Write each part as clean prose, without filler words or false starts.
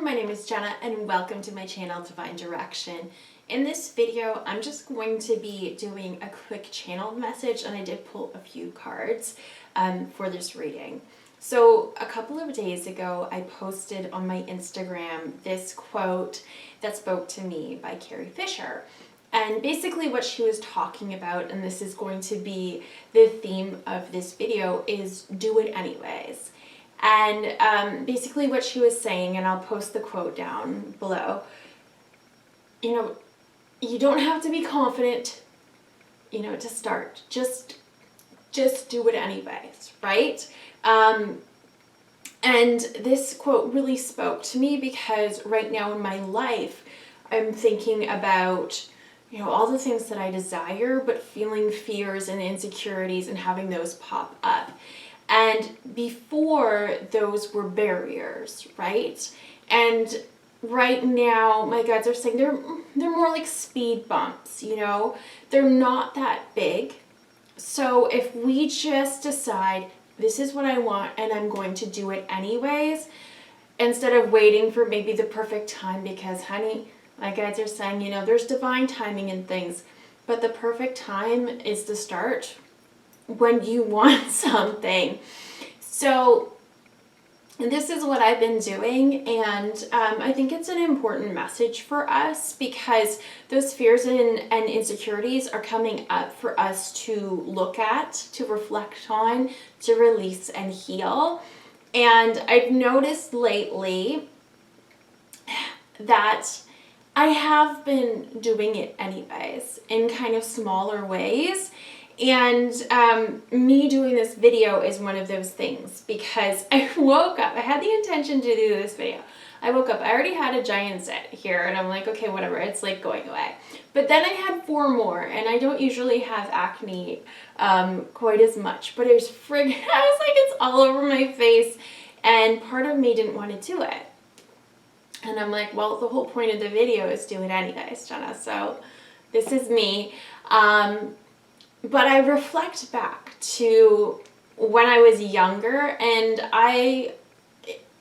everyone, my name is Jenna and welcome to my channel Divine Direction. In this video, I'm just going to be doing a quick channel message, and I did pull a few cards for this reading. So a couple of days ago, I posted on my Instagram this quote that spoke to me by Carrie Fisher. And basically what she was talking about, and this is going to be the theme of this video, is do it anyways. And basically what she was saying, and I'll post the quote down below, you don't have to be confident, to start. Just do it anyways, right? And this quote really spoke to me because right now in my life, I'm thinking about, all the things that I desire, but feeling fears and insecurities and having those pop up. And before, those were barriers, right? And right now, my guides are saying they're more like speed bumps, They're not that big. So if we just decide, this is what I want and I'm going to do it anyways, instead of waiting for maybe the perfect time, because honey, my guides are saying, there's divine timing in things, but the perfect time is to start when you want something. So this is what I've been doing, and I think it's an important message for us because those fears and insecurities are coming up for us to look at, to reflect on, to release and heal. And I've noticed lately that I have been doing it anyways in kind of smaller ways. And me doing this video is one of those things because I woke up, I had the intention to do this video. I woke up, I already had a giant set here and I'm like, okay, whatever, it's like going away. But then I had 4 more, and I don't usually have acne quite as much, but it was I was like, it's all over my face, and part of me didn't want to do it. And I'm like, well, the whole point of the video is do it anyways, Jenna, so this is me. But I reflect back to when I was younger, and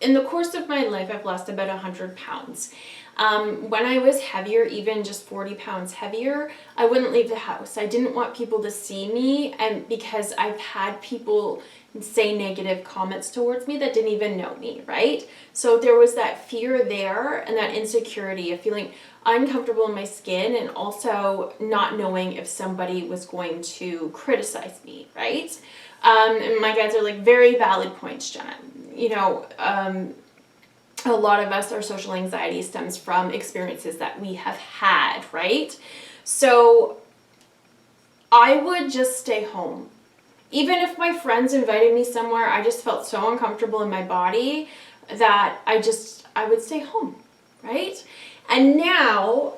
in the course of my life, I've lost about 100 pounds. When I was heavier, even just 40 pounds heavier, I wouldn't leave the house. I didn't want people to see me, and because I've had people say negative comments towards me that didn't even know me, right? So there was that fear there and that insecurity of feeling uncomfortable in my skin, and also not knowing if somebody was going to criticize me, right? And my guides are like, very valid points, Jenna. A lot of us, our social anxiety stems from experiences that we have had, right? So I would just stay home. Even if my friends invited me somewhere, I just felt so uncomfortable in my body that I would stay home, right? And now,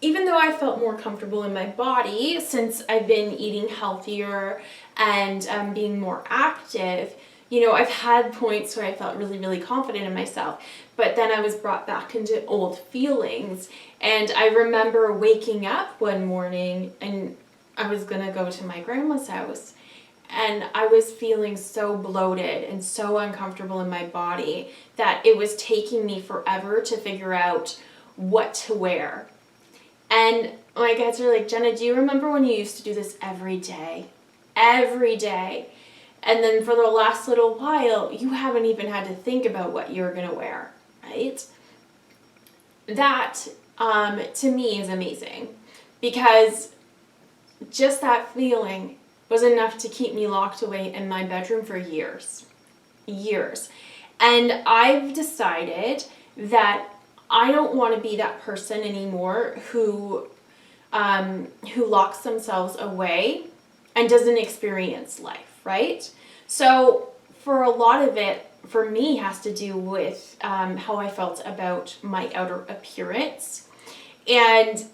even though I felt more comfortable in my body since I've been eating healthier and being more active, I've had points where I felt really, really confident in myself, but then I was brought back into old feelings. And I remember waking up one morning and I was gonna go to my grandma's house, and I was feeling so bloated and so uncomfortable in my body that it was taking me forever to figure out what to wear. And my guides are like, Jenna, do you remember when you used to do this every day? Every day. And then for the last little while, you haven't even had to think about what you're going to wear, right? That, to me, is amazing, because just that feeling was enough to keep me locked away in my bedroom for years. And I've decided that I don't want to be that person anymore who locks themselves away and doesn't experience life, right? So for a lot of it, for me, has to do with how I felt about my outer appearance. And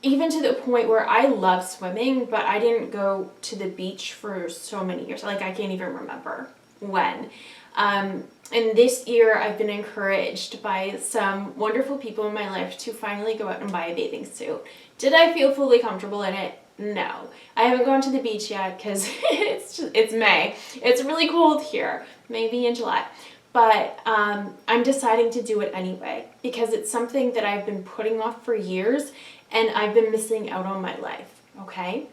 even to the point where I love swimming, but I didn't go to the beach for so many years. Like, I can't even remember when. And this year, I've been encouraged by some wonderful people in my life to finally go out and buy a bathing suit. Did I feel fully comfortable in it? No. I haven't gone to the beach yet because it's May. It's really cold here, maybe in July. but I'm deciding to do it anyway because it's something that I've been putting off for years and I've been missing out on my life, okay?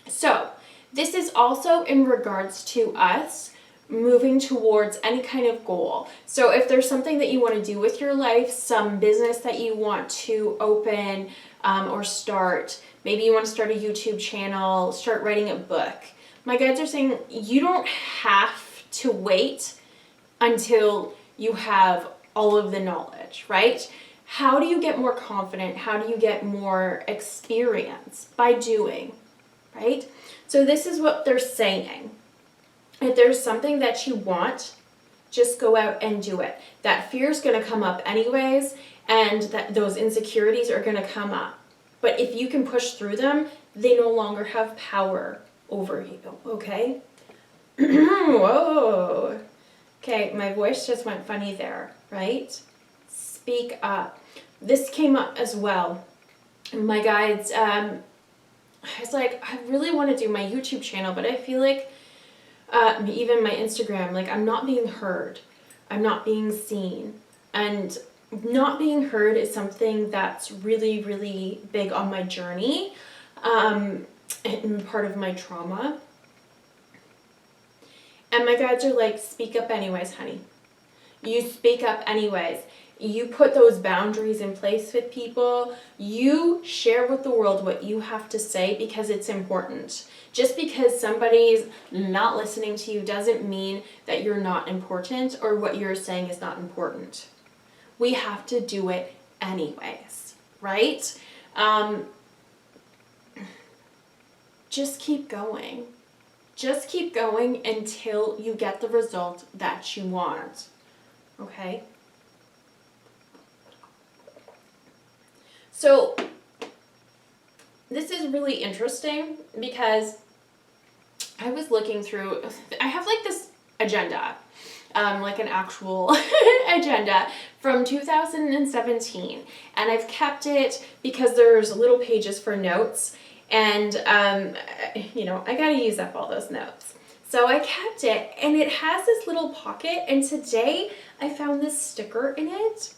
So this is also in regards to us moving towards any kind of goal. So if there's something that you want to do with your life, some business that you want to open or start, maybe you want to start a YouTube channel, start writing a book. My guides are saying you don't have to wait until you have all of the knowledge, right? How do you get more confident? How do you get more experience? By doing, right? So this is what they're saying. If there's something that you want, just go out and do it. That fear is going to come up anyways, and that those insecurities are going to come up. But if you can push through them, they no longer have power over you, okay? Whoa. Okay, my voice just went funny there, right? Speak up. This came up as well. My guides, I was like, I really want to do my YouTube channel, but I feel like even my Instagram, like I'm not being heard. I'm not being seen. And not being heard is something that's really, really big on my journey and part of my trauma. And my guides are like, speak up anyways, honey. You speak up anyways. You put those boundaries in place with people. You share with the world what you have to say because it's important. Just because somebody's not listening to you doesn't mean that you're not important or what you're saying is not important. We have to do it anyways, right? Just keep going. Just keep going until you get the result that you want, okay? So this is really interesting because I was looking through, I have like this agenda, like an actual agenda from 2017, and I've kept it because there's little pages for notes, and you know, I gotta use up all those notes. So I kept it, and it has this little pocket, and today I found this sticker in it,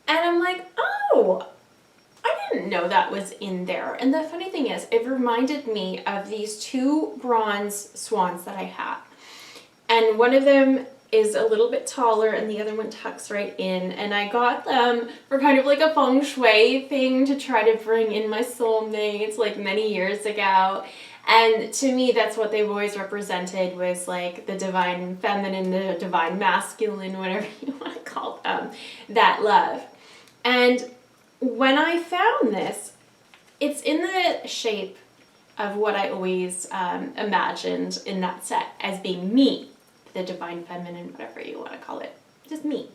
and I'm like, oh, I didn't know that was in there. And the funny thing is, it reminded me of these two bronze swans that I have. And one of them is a little bit taller and the other one tucks right in. And I got them for kind of like a feng shui thing to try to bring in my soulmates like many years ago. And to me, that's what they've always represented, was like the divine feminine, the divine masculine, whatever you want to call them, that love. And when I found this, it's in the shape of what I always imagined in that set as being me, the divine feminine, whatever you want to call it, just me.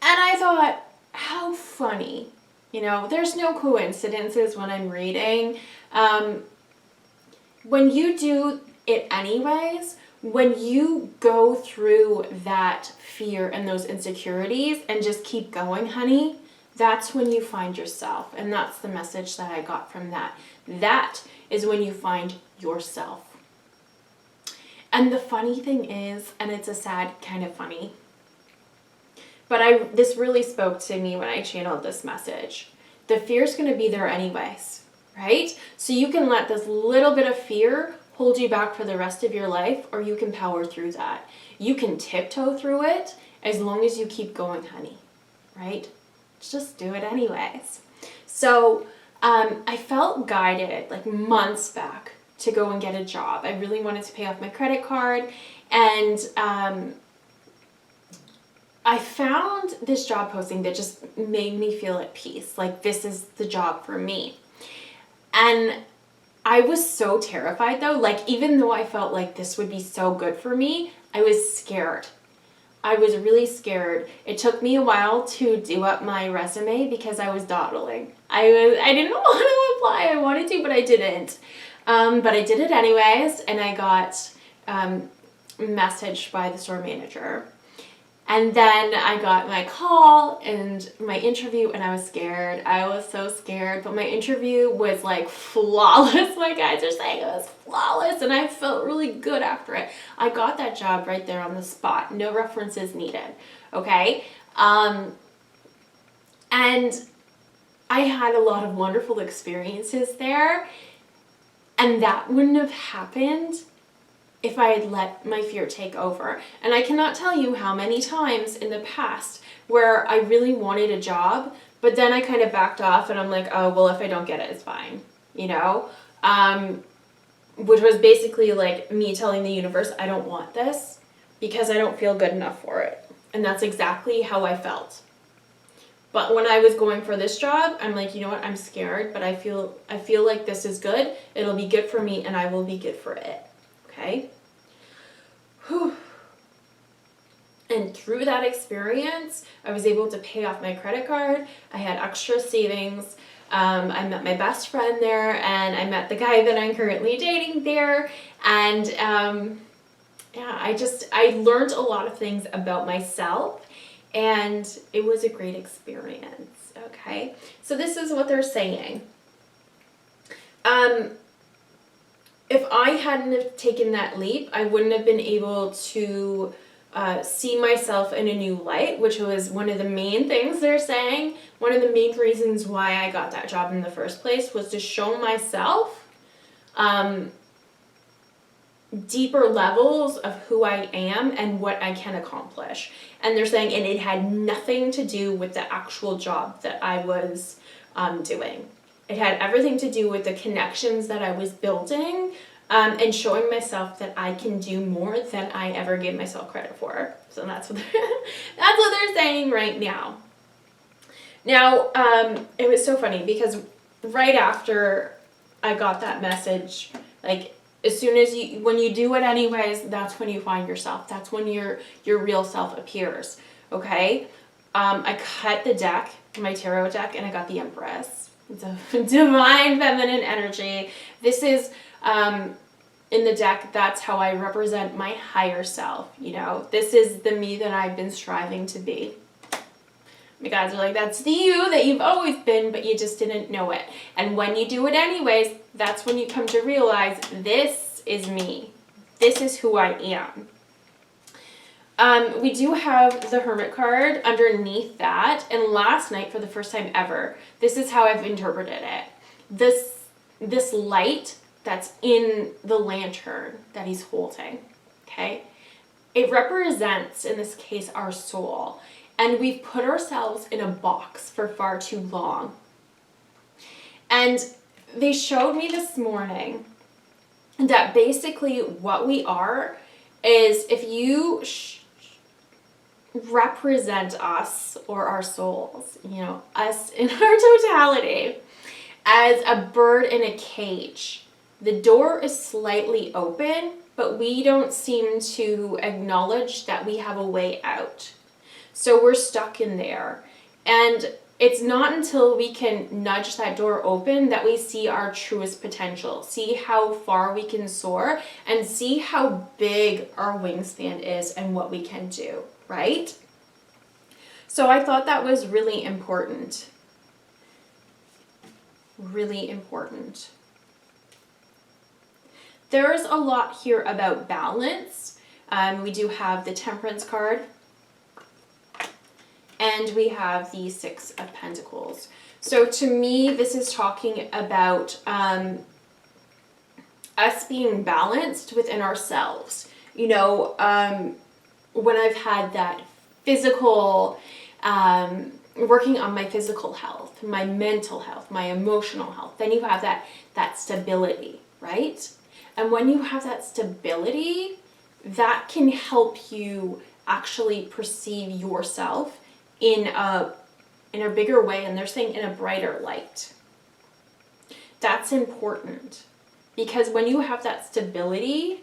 And I thought, how funny, you know, there's no coincidences when I'm reading. When you do it anyways, when you go through that fear and those insecurities and just keep going, honey, that's when you find yourself. And that's the message that I got from that. That is when you find yourself. And the funny thing is, and it's a sad kind of funny, but this really spoke to me when I channeled this message. The fear's going to be there anyways, right? So you can let this little bit of fear hold you back for the rest of your life, or you can power through that. You can tiptoe through it as long as you keep going, honey, right? Just do it anyways. So I felt guided like months back to go and get a job. I really wanted to pay off my credit card, and I found this job posting that just made me feel at peace. Like, this is the job for me. And I was so terrified though. Like, even though I felt like this would be so good for me, I was scared. I was really scared. It took me a while to do up my resume because I was dawdling. I didn't want to apply. I wanted to, but I didn't. But I did it anyways, and I got messaged by the store manager. And then I got my call and my interview, and I was scared. I was so scared, but my interview was like flawless. My guys are saying it was flawless, and I felt really good after it. I got that job right there on the spot. No references needed. Okay? And I had a lot of wonderful experiences there, and that wouldn't have happened if I had let my fear take over. And I cannot tell you how many times in the past where I really wanted a job, but then I kind of backed off and I'm like, oh, well, if I don't get it, it's fine, you know? Which was basically like me telling the universe, I don't want this because I don't feel good enough for it. And that's exactly how I felt. But when I was going for this job, I'm like, you know what, I'm scared, but I feel like this is good. It'll be good for me and I will be good for it. Okay? Whew. And through that experience, I was able to pay off my credit card. I had extra savings. I met my best friend there, and I met the guy that I'm currently dating there. And I learned a lot of things about myself, and it was a great experience. Okay, so this is what they're saying. If I hadn't have taken that leap, I wouldn't have been able to see myself in a new light, which was one of the main things they're saying. One of the main reasons why I got that job in the first place was to show myself deeper levels of who I am and what I can accomplish. And they're saying, and it had nothing to do with the actual job that I was doing. It had everything to do with the connections that I was building, and showing myself that I can do more than I ever gave myself credit for. So that's what they're saying right now. Now, it was so funny because right after I got that message, like as soon as when you do it anyways, that's when you find yourself. That's when your real self appears. Okay, I cut the deck, my tarot deck, and I got the Empress. It's a divine feminine energy. This is, in the deck, that's how I represent my higher self, you know. This is the me that I've been striving to be. My guys are like, that's the you that you've always been, but you just didn't know it. And when you do it anyways, that's when you come to realize, this is me. This is who I am. We do have the Hermit card underneath that, and last night, for the first time ever, this is how I've interpreted it. This light that's in the lantern that he's holding, okay? It represents, in this case, our soul, and we've put ourselves in a box for far too long. And they showed me this morning that basically what we are is, if you represent us or our souls, you know, us in our totality, as a bird in a cage. The door is slightly open, but we don't seem to acknowledge that we have a way out. So we're stuck in there. And it's not until we can nudge that door open that we see our truest potential, see how far we can soar, and see how big our wingspan is and what we can do, right? So I thought that was really important. Really important. There's a lot here about balance. We do have the Temperance card, and we have the Six of Pentacles. So to me, this is talking about us being balanced within ourselves. You know, when I've had that physical, working on my physical health, my mental health, my emotional health, then you have that stability, right? And when you have that stability, that can help you actually perceive yourself in a bigger way, and they're saying in a brighter light. That's important, because when you have that stability,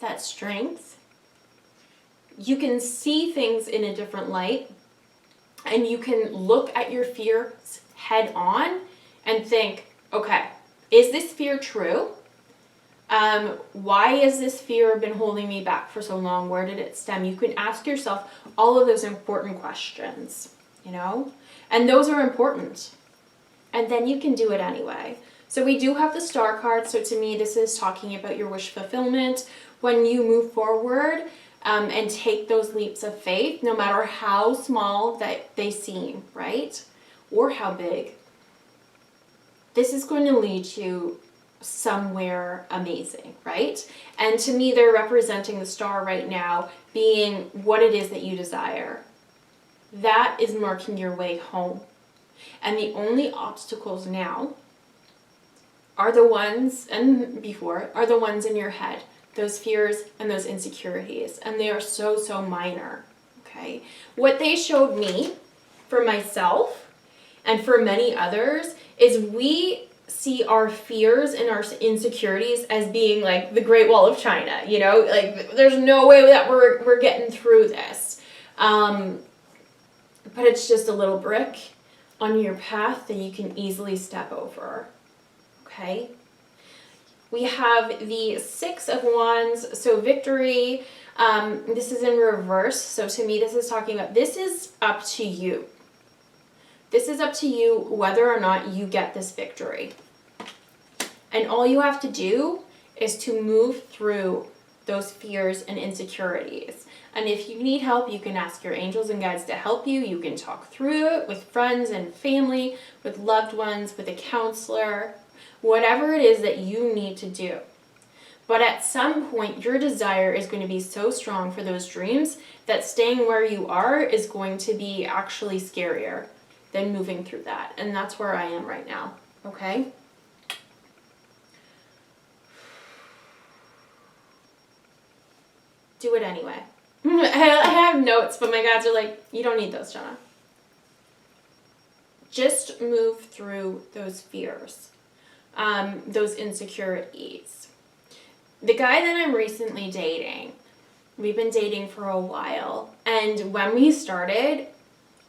that strength, you can see things in a different light, and you can look at your fears head on and think, okay, is this fear true? Why has this fear been holding me back for so long? Where did it stem? You can ask yourself all of those important questions, you know? And those are important. And then you can do it anyway. So we do have the star card. So to me, this is talking about your wish fulfillment. When you move forward and take those leaps of faith, no matter how small that they seem, right? Or how big, this is going to lead you somewhere amazing, right? And to me, they're representing the star right now being what it is that you desire. That is marking your way home. And the only obstacles now are the ones, and before, are the ones in your head. Those fears and those insecurities. And they are so, so minor, okay? What they showed me, for myself, and for many others, is we see our fears and our insecurities as being like the Great Wall of China, you know? Like, there's no way that we're getting through this. But it's just a little brick on your path that you can easily step over, okay? We have the Six of Wands, so victory. This is in reverse, so to me this is talking about, this is up to you. This is up to you whether or not you get this victory. And all you have to do is to move through those fears and insecurities. And if you need help, you can ask your angels and guides to help you. You can talk through it with friends and family, with loved ones, with a counselor, whatever it is that you need to do. But at some point, your desire is going to be so strong for those dreams that staying where you are is going to be actually scarier than moving through that. And that's where I am right now, okay? Do it anyway. I have notes, but my guides are like, you don't need those, Jenna. Just move through those fears, those insecurities. The guy that I'm recently dating, we've been dating for a while, and when we started,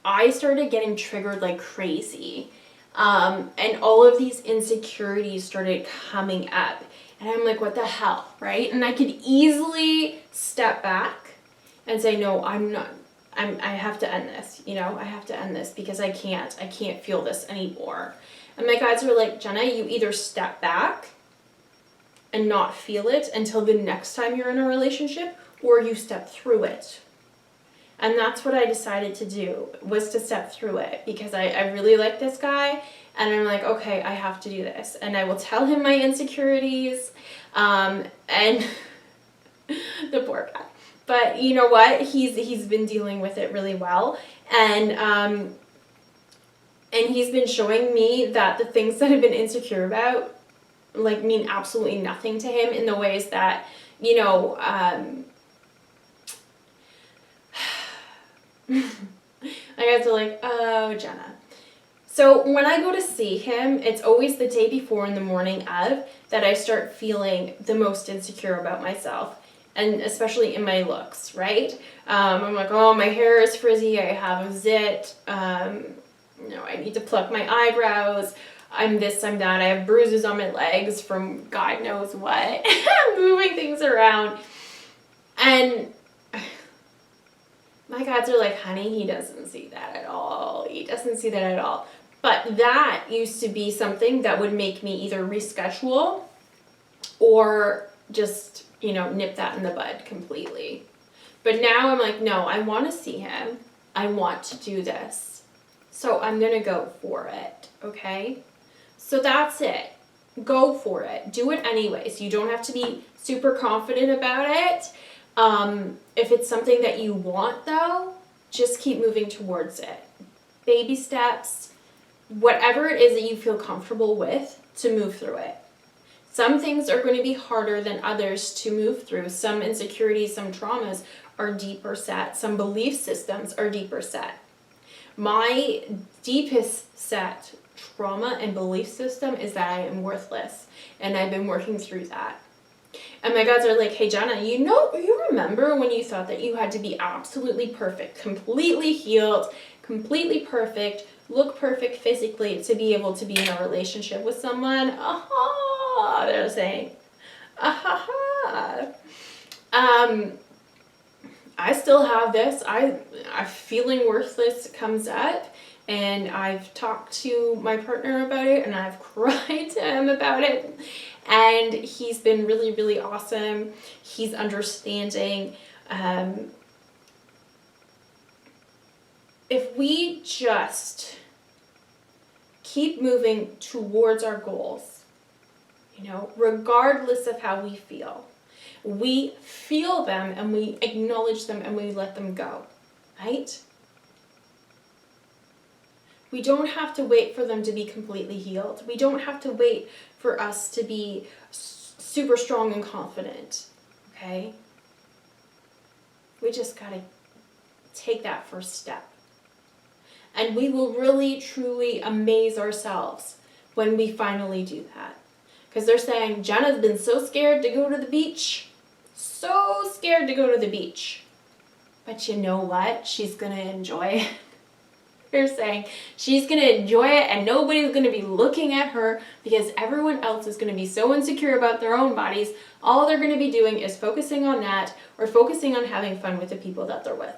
I started getting triggered like crazy, and all of these insecurities started coming up, and I'm like, what the hell, right? And I could easily step back and say, no, I have to end this, you know, I have to end this because I can't feel this anymore. And my guides were like, Jenna, you either step back and not feel it until the next time you're in a relationship, or you step through it. And that's what I decided to do, was to step through it, because I really like this guy, and I'm like, okay, I have to do this. And I will tell him my insecurities, and the poor guy. But you know what? He's been dealing with it really well, and he's been showing me that the things that I've been insecure about, like, mean absolutely nothing to him in the ways that, you know, I guys are like, oh, Jenna. So when I go to see him, it's always the day before in the morning of that I start feeling the most insecure about myself. And especially in my looks, right? I'm like, oh, my hair is frizzy, I have a zit, you know, I need to pluck my eyebrows, I'm this, I'm that, I have bruises on my legs from God knows what, moving things around. And my guides are like, honey, he doesn't see that at all. He doesn't see that at all. But that used to be something that would make me either reschedule or just, you know, nip that in the bud completely. But now I'm like, no, I want to see him. I want to do this. So I'm going to go for it, okay? So that's it. Go for it. Do it anyways. You don't have to be super confident about it. If it's something that you want, though, just keep moving towards it. Baby steps, whatever it is that you feel comfortable with, to move through it. Some things are going to be harder than others to move through. Some insecurities, some traumas are deeper set. Some belief systems are deeper set. My deepest set trauma and belief system is that I am worthless, and I've been working through that. And my guides are like, hey, Jenna, you remember when you thought that you had to be absolutely perfect, completely healed, completely perfect, look perfect physically to be able to be in a relationship with someone? They're saying, Ahaha. I still have this. I'm feeling worthless comes up, and I've talked to my partner about it, and I've cried to him about it, and he's been really, really awesome. He's understanding. If we just keep moving towards our goals, regardless of how we feel them and we acknowledge them and we let them go, right? We don't have to wait for them to be completely healed. We don't have to wait for us to be super strong and confident, okay? We just gotta take that first step. And we will really, truly amaze ourselves when we finally do that. Because they're saying, Jenna's been so scared to go to the beach. So scared to go to the beach. But you know what? She's going to enjoy it. They're saying she's going to enjoy it and nobody's going to be looking at her because everyone else is going to be so insecure about their own bodies. All they're going to be doing is focusing on that or focusing on having fun with the people that they're with.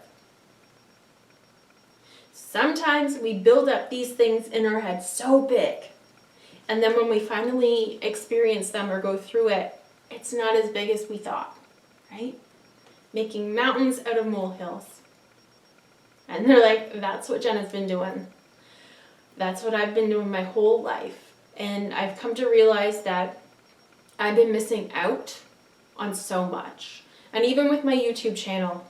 Sometimes we build up these things in our head so big, and then when we finally experience them or go through it, it's not as big as we thought, right? Making mountains out of molehills. And they're like, that's what Jenna's been doing. That's what I've been doing my whole life. And I've come to realize that I've been missing out on so much. And even with my YouTube channel,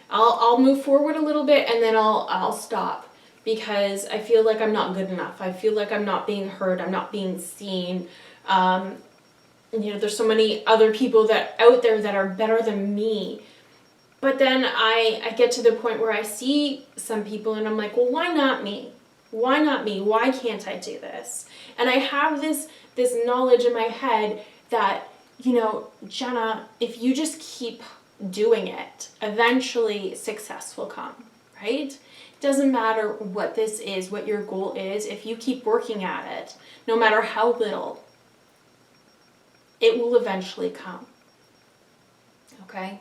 I'll move forward a little bit and then I'll stop because I feel like I'm not good enough. I feel like I'm not being heard. I'm not being seen. There's so many other people that out there that are better than me. But then I get to the point where I see some people and I'm like, well, why not me? Why not me? Why can't I do this? And I have this knowledge in my head that, Jenna, if you just keep doing it, eventually success will come, right? It doesn't matter what this is, what your goal is. If you keep working at it, no matter how little, it will eventually come. Okay?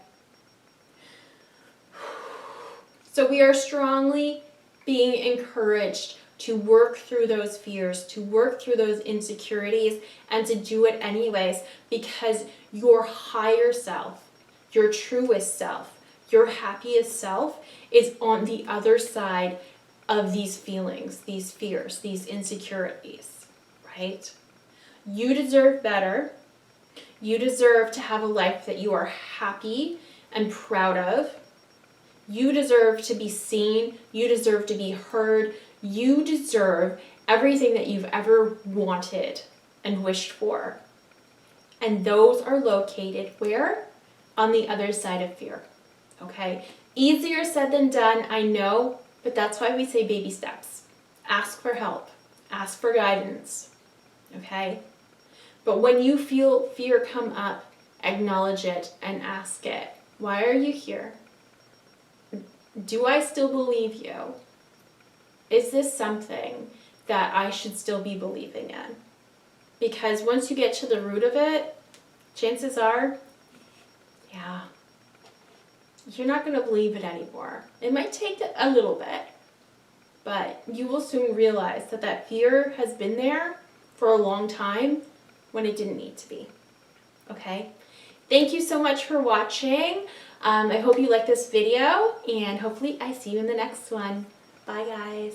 So we are strongly being encouraged to work through those fears, to work through those insecurities, and to do it anyways, because your higher self, your truest self, your happiest self is on the other side of these feelings, these fears, these insecurities, right? You deserve better. You deserve to have a life that you are happy and proud of. You deserve to be seen. You deserve to be heard. You deserve everything that you've ever wanted and wished for. And those are located where? On the other side of fear. Okay? Easier said than done, I know, but that's why we say baby steps. Ask for help. Ask for guidance. Okay? But when you feel fear come up, acknowledge it and ask it. Why are you here? Do I still believe you? Is this something that I should still be believing in? Because once you get to the root of it, chances are, yeah, you're not going to believe it anymore. It might take a little bit, but you will soon realize that fear has been there for a long time when it didn't need to be. Okay? Thank you so much for watching. I hope you like this video, and hopefully I see you in the next one. Bye, guys.